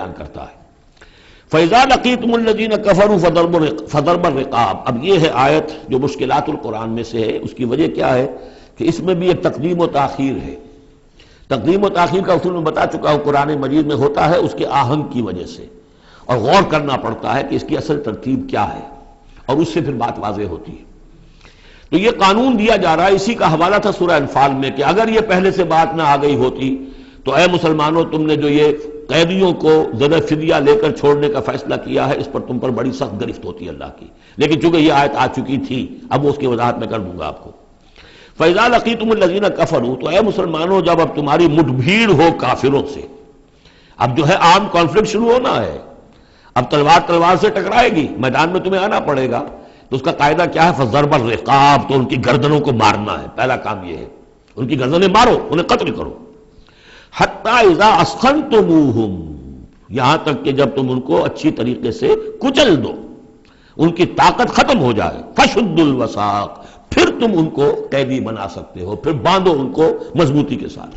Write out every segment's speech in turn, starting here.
بیان کرتا ہے۔ فَإِذَا لَقِيتُمُ الَّذِينَ كَفَرُوا فَضَرْبَ الرِّقَابِ۔ اب یہ ہے آیت جو مشکلات القرآن میں سے ہے۔ اس کی وجہ کیا ہے کہ اس میں بھی ایک تقدیم و تاخیر ہے۔ تقدیم و تاخیر کا اصول میں بتا چکا ہوں، قرآن مجید میں ہوتا ہے اس کے آہنگ کی وجہ سے، اور غور کرنا پڑتا ہے کہ اس کی اصل ترتیب کیا ہے، اور اس سے پھر بات واضح ہوتی ہے۔ تو یہ قانون دیا جا رہا ہے، اسی کا حوالہ تھا سورہ انفال میں کہ اگر یہ پہلے سے بات نہ آ گئی ہوتی تو اے مسلمانوں، تم نے جو یہ قیدیوں کو ذرا فدیہ لے کر چھوڑنے کا فیصلہ کیا ہے، اس پر تم پر بڑی سخت گرفت ہوتی ہے اللہ کی، لیکن چونکہ یہ آیت آ چکی تھی اب وہ اس کی وضاحت میں کر دوں گا آپ کو۔ فَإِذَا لَقِيتُمُ الَّذِينَ كَفَرُوا، تو اے مسلمانوں جب اب تمہاری مٹ بھیڑ ہو کافروں سے، اب جو ہے عام کانفلکٹ شروع ہونا ہے، اب تلوار سے ٹکرائے گی، میدان میں تمہیں آنا پڑے گا، تو اس کا قاعدہ کیا ہے؟ فَضَرْبَ الرِّقَابِ، تو ان کی گردنوں کو مارنا ہے، پہلا کام یہ ہے، ان کی گردنیں مارو، انہیں قتل کرو۔ حَتَّى إِذَا أَثْخَنْتُمُوهُمْ، یہاں تک کہ جب تم ان کو اچھی طریقے سے کچل دو، ان کی طاقت ختم ہو جائے، فَشُدُّ الْوَثَاقِ، پھر تم ان کو قیدی بنا سکتے ہو، پھر باندھو ان کو مضبوطی کے ساتھ۔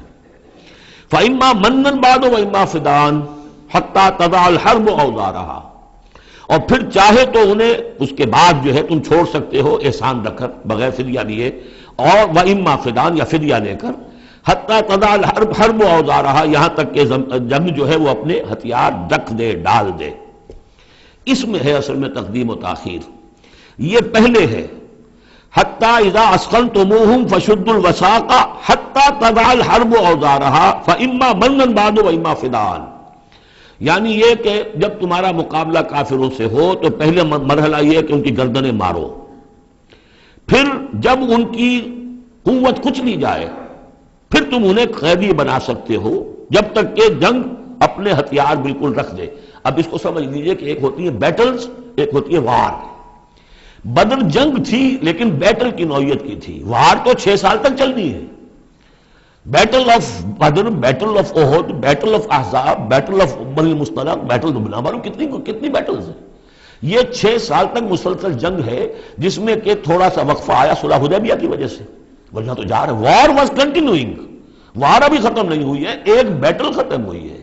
فَإِمَّا مَنًّا بَعْدُ وَإِمَّا فِدَاءً حَتَّى تَضَعَ الْحَرْبُ أَوْزَارَهَا، اور پھر چاہے تو انہیں اس کے بعد جو ہے تم چھوڑ سکتے ہو احسان رکھ کر بغیر فدیہ لیے، اور وَإِمَّا فِدَاءً، یا فدیہ لے کر، حَتَّى تَضَعَ الْحَرْبُ أَوْزَارَهَا، یہاں تک کہ جنگ جو ہے وہ اپنے ہتھیار رکھ دے، ڈال دے۔ اس میں ہے اصل میں تقدیم و تاخیر، یہ پہلے ہے حَتَّى إِذَا أَثْخَنْتُمُوهُمْ فَشُدُّوا الْوَثَاقَ حَتَّى تَضَعَ الْحَرْبُ أَوْزَارَهَا فَإِمَّا مَنًّا بَعْدُ وَإِمَّا فِدَاءً، یعنی یہ کہ جب تمہارا مقابلہ کافروں سے ہو تو پہلے مرحلہ یہ ہے کہ ان کی گردنیں مارو، پھر جب ان کی قوت کچھ لی جائے پھر تم انہیں قیدی بنا سکتے ہو، جب تک کہ جنگ اپنے ہتھیار بالکل رکھ دے۔ اب اس کو سمجھ لیجئے کہ ایک ہوتی ہے بیٹلز، ایک ہوتی ہے وار۔ بدر جنگ تھی لیکن بیٹل کی نوعیت کی تھی، وار تو 6 سال تک چلنی ہے۔ Battle of Badr, battle of Uhud, battle of Ahzab, battle of Bani al Mustaliq, battle بنا معلوم کتنی بیٹلز ہیں۔ یہ 6 سال تک مسلسل جنگ ہے، جس میں کہ تھوڑا سا وقفہ آیا صلح حدیبیہ کی وجہ سے، ورنہ تو جا رہے۔ وار واز کنٹینیوئنگ، وار ابھی ختم نہیں ہوئی ہے، ایک بیٹل ختم ہوئی ہے،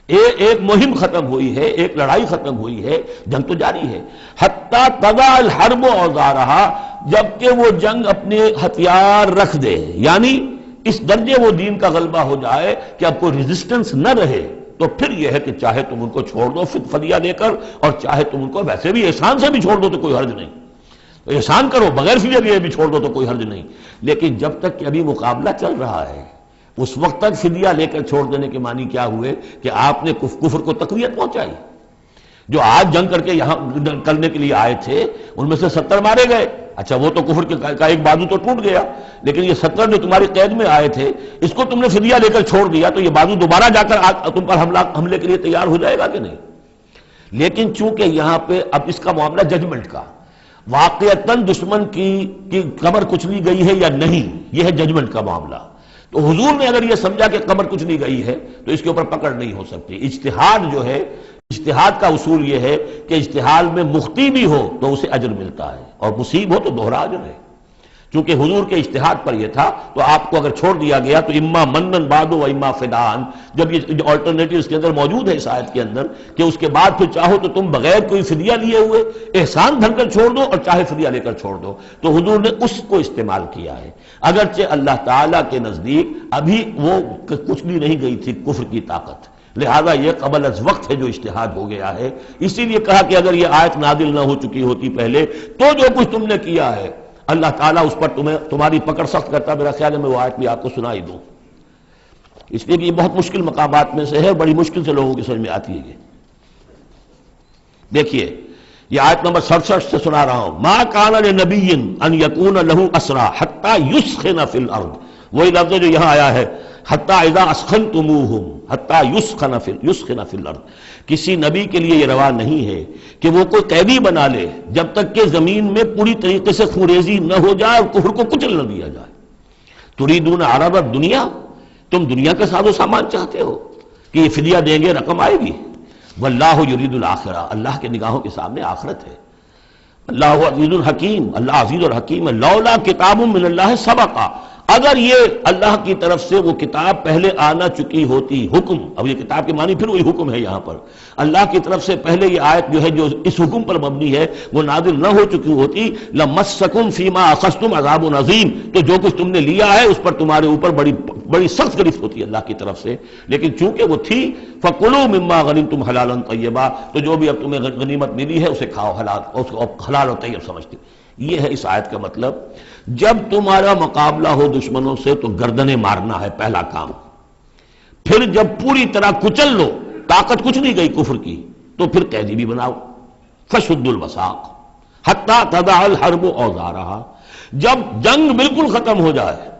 ایک مہم ختم ہوئی ہے، ایک لڑائی ختم ہوئی ہے، جنگ تو جاری ہے۔ حتیٰ تضع الحرب اوزارہا، جبکہ وہ جنگ اپنے ہتھیار رکھ دے، یعنی اس درجے وہ دین کا غلبہ ہو جائے کہ اب کوئی ریزسٹنس نہ رہے، تو پھر یہ ہے کہ چاہے تم ان کو چھوڑ دو فدیہ دے کر، اور چاہے تم ان کو ویسے بھی احسان سے بھی چھوڑ دو تو کوئی حرج نہیں، احسان کرو بغیر فدیہ دیے بھی چھوڑ دو تو کوئی حرج نہیں۔ لیکن جب تک کہ ابھی مقابلہ چل رہا ہے، اس وقت تک فدیہ لے کر چھوڑ دینے کے معنی کیا ہوئے کہ آپ نے کفر کو تقویت پہنچائی۔ جو آج جنگ کر کے یہاں کرنے کے لیے آئے تھے ان میں سے 70 مارے گئے، اچھا وہ تو کفر کا ایک بازو تو ٹوٹ گیا، لیکن یہ 70 جو تمہاری قید میں آئے تھے اس کو تم نے فدیہ لے کر چھوڑ دیا تو یہ بازو دوبارہ جا کر تم پر حملے کے لیے تیار ہو جائے گا کہ نہیں؟ لیکن چونکہ یہاں پہ اب اس کا معاملہ ججمنٹ کا، واقعتاً دشمن کی کمر کچلی گئی ہے یا نہیں، یہ ہے ججمنٹ کا معاملہ۔ تو حضور نے اگر یہ سمجھا کہ کمر کچلی گئی ہے تو اس کے اوپر پکڑ نہیں ہو سکتی۔ اجتہاد جو ہے، اجتہاد کا اصول یہ ہے کہ اجتہاد میں مخطی بھی ہو تو اسے اجر ملتا ہے، اور مصیب ہو تو دوہرا اجر ہے۔ چونکہ حضور کے اجتہاد پر یہ تھا تو آپ کو اگر چھوڑ دیا گیا تو اما منن بعد و اما فدان، جب یہ آلٹرنیٹو اس کے اندر موجود ہے اس آیت کے اندر کہ اس کے بعد پھر چاہو تو تم بغیر کوئی فدیہ لیے ہوئے احسان دھر کر چھوڑ دو، اور چاہے فدیہ لے کر چھوڑ دو، تو حضور نے اس کو استعمال کیا ہے۔ اگرچہ اللہ تعالیٰ کے نزدیک ابھی وہ کچھ بھی نہیں گئی تھی کفر کی طاقت، لہذا یہ قبل از وقت ہے جو اجتہاد ہو گیا ہے۔ اسی لیے کہا کہ اگر یہ آیت نازل نہ ہو چکی ہوتی پہلے تو جو کچھ تم نے کیا ہے اللہ تعالیٰ اس پر تمہاری پکڑ سخت کرتا۔ میرا خیال ہے میں وہ آیت بھی آپ کو سنائی دوں، اس لیے کہ یہ بہت مشکل مقامات میں سے ہے، بڑی مشکل سے لوگوں کی سمجھ میں آتی ہے۔ یہ دیکھیے، یہ آیت نمبر 67 سے سنا رہا ہوں۔ ما کان لنبی ان یکون لہ اسرا حتی یسخن فی الارض، وہی لفظ جو یہاں آیا ہے حتی اذا اسخنتموہم حتی یسخن فی الارض۔ کسی نبی کے لیے یہ روا نہیں ہے کہ وہ کوئی قیدی بنا لے جب تک کہ زمین میں پوری طریقے سے خونریزی نہ ہو جائے اور کفر کو کچل نہ دیا جائے۔ تریدون عرض الدنیا، تم دنیا کا ساز و سامان چاہتے ہو کہ یہ فدیہ دیں گے رقم آئے گی، واللہ یرید الآخرہ، اللہ کے نگاہوں کے سامنے آخرت ہے۔ اللہ عزیز الحکیم، اللہ عزیز اور حکیم ہے۔ لولا کتاب من اللہ سبقا، اگر یہ اللہ کی طرف سے وہ کتاب پہلے آنا چکی ہوتی، حکم، اب یہ کتاب کے معنی پھر وہی حکم ہے یہاں پر، اللہ کی طرف سے پہلے یہ آیت جو ہے جو اس حکم پر مبنی ہے وہ نازل نہ ہو چکی ہوتی، لَمَسَّكُمْ فِيمَا أَخَذْتُمْ عَذَابٌ عَظِيمٌ، تو جو کچھ تم نے لیا ہے اس پر تمہارے اوپر بڑی سخت گرفت ہوتی ہے اللہ کی طرف سے، لیکن چونکہ وہ تھی فَكُلُوا مِمَّا غَنِمْتُمْ حَلَالًا طَيِّبًا، تو جو بھی اب تمہیں غنیمت ملی ہے اسے کھاؤ حلال، اور اس کو حلال اور طیب سمجھتے۔ یہ ہے اس آیت کا مطلب، جب تمہارا مقابلہ ہو دشمنوں سے تو گردنیں مارنا ہے پہلا کام، پھر جب پوری طرح کچل لو، طاقت کچھ نہیں گئی کفر کی، تو پھر قیدی بھی بناؤ، فَشُدُّ الْوَثَاقَ حَتَّى تَضَعَ الْحَرْبُ أَوْزَارَهَا، جب جنگ بالکل ختم ہو جائے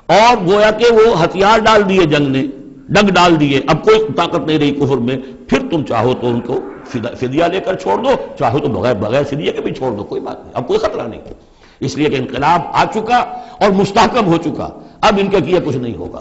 اور گویا کہ وہ ہتھیار ڈال دیے جنگ نے، ڈنگ ڈال دیے، اب کوئی طاقت نہیں رہی کفر میں، پھر تم چاہو تو ان کو فدیہ لے کر چھوڑ دو، چاہو تو بغیر فدیہ کے بھی چھوڑ دو، کوئی بات نہیں، اب کوئی خطرہ نہیں، اس لیے کہ انقلاب آ چکا اور مستحکم ہو چکا، اب ان کا کیا کچھ نہیں ہوگا۔